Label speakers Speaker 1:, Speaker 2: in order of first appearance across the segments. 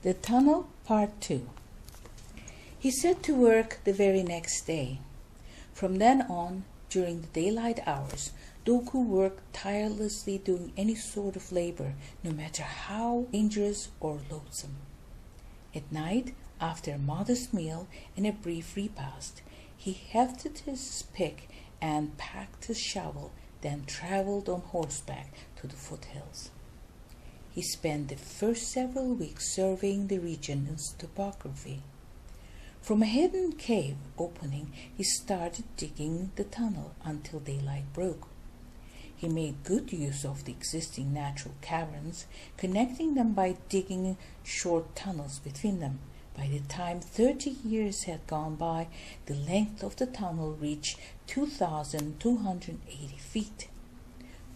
Speaker 1: The Tunnel, Part 2. He set to work the very next day. From then on, during the daylight hours, Doku worked tirelessly doing any sort of labor, no matter how dangerous or loathsome. At night, after a modest meal and a brief repast, he hefted his pick and packed his shovel, then traveled on horseback to the foothills. He spent the first several weeks surveying the region's topography. From a hidden cave opening, he started digging the tunnel until daylight broke. He made good use of the existing natural caverns, connecting them by digging short tunnels between them. By the time 30 years had gone by, the length of the tunnel reached 2,280 feet.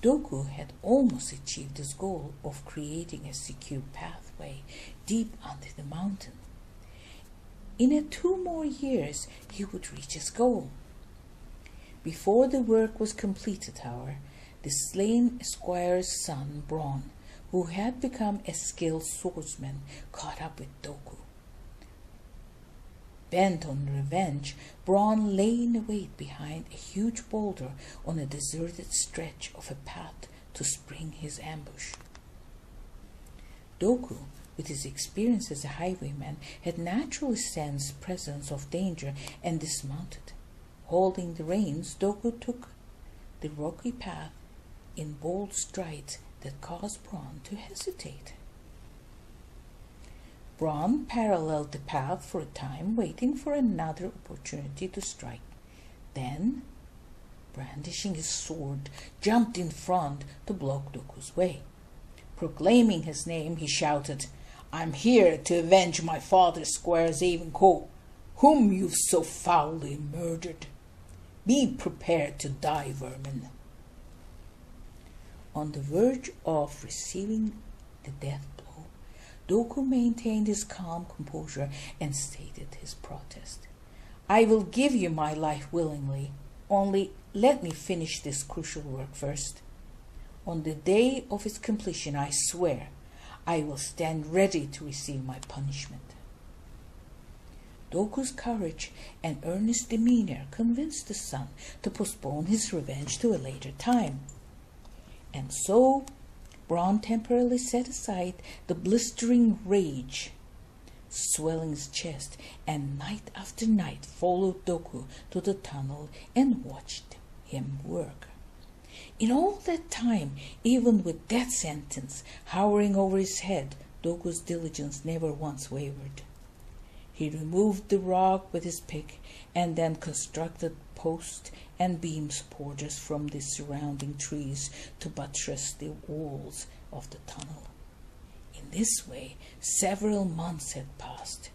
Speaker 1: Doku had almost achieved his goal of creating a secure pathway deep under the mountain. In 2 more years, he would reach his goal. Before the work was completed, however, the slain squire's son, Bron, who had become a skilled swordsman, caught up with Doku. Bent on revenge, Bron lay in wait behind a huge boulder on a deserted stretch of a path to spring his ambush. Doku, with his experience as a highwayman, had naturally sensed presence of danger and dismounted. Holding the reins, Doku took the rocky path in bold strides that caused Bron to hesitate. Bron paralleled the path for a time, waiting for another opportunity to strike. Then, brandishing his sword, jumped in front to block Doku's way. Proclaiming his name, he shouted, "I'm here to avenge my father, Squire Zavenko, whom you've so foully murdered. Be prepared to die, vermin." On the verge of receiving the death blow, Doku maintained his calm composure and stated his protest. "I will give you my life willingly, only let me finish this crucial work first. On the day of its completion, I swear, I will stand ready to receive my punishment." Doku's courage and earnest demeanor convinced the son to postpone his revenge to a later time. And so, Bron temporarily set aside the blistering rage swelling his chest, and night after night followed Doku to the tunnel and watched him work. In all that time, even with death sentence hovering over his head, Doku's diligence never once wavered. He removed the rock with his pick and then constructed posts and beam supporters from the surrounding trees to buttress the walls of the tunnel. In this way, several months had passed.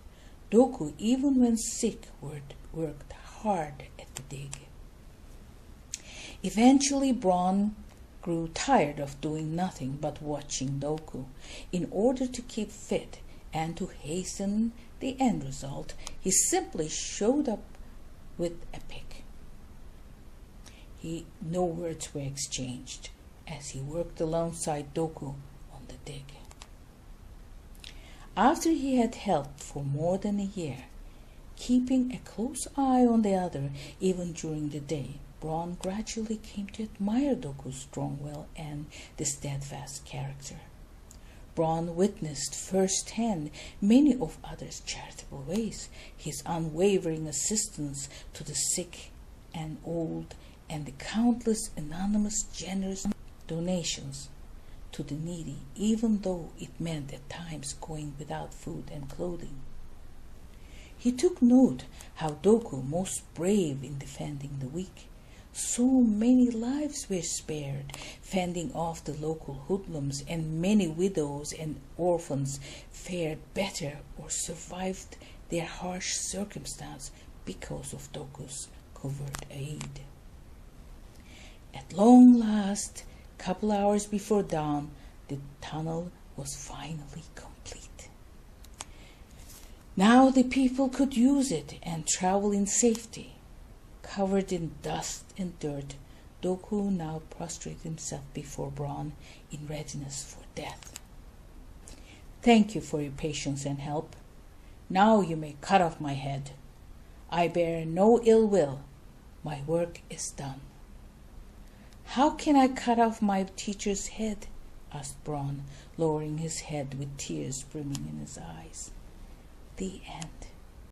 Speaker 1: Doku, even when sick, worked hard at the dig. Eventually, Bron grew tired of doing nothing but watching Doku. In order to keep fit and to hasten the end result, he simply showed up with a pick. No words were exchanged as he worked alongside Doku on the dig. After he had helped for more than a year, keeping a close eye on the other even during the day, Bron gradually came to admire Doku's strong will and the steadfast character. Bron witnessed firsthand many of others' charitable ways, his unwavering assistance to the sick and old, and the countless anonymous generous donations to the needy, even though it meant at times going without food and clothing. He took note how Doku most brave in defending the weak. So many lives were spared, fending off the local hoodlums, and many widows and orphans fared better or survived their harsh circumstance because of Doku's covert aid. At long last, a couple hours before dawn, the tunnel was finally complete. Now the people could use it and travel in safety. Covered in dust and dirt, Doku now prostrated himself before Bron in readiness for death. Thank you for your patience and help. Now you may cut off my head. I bear no ill will. My work is done." "How can I cut off my teacher's head?" asked Bron, lowering his head with tears brimming in his eyes. The end.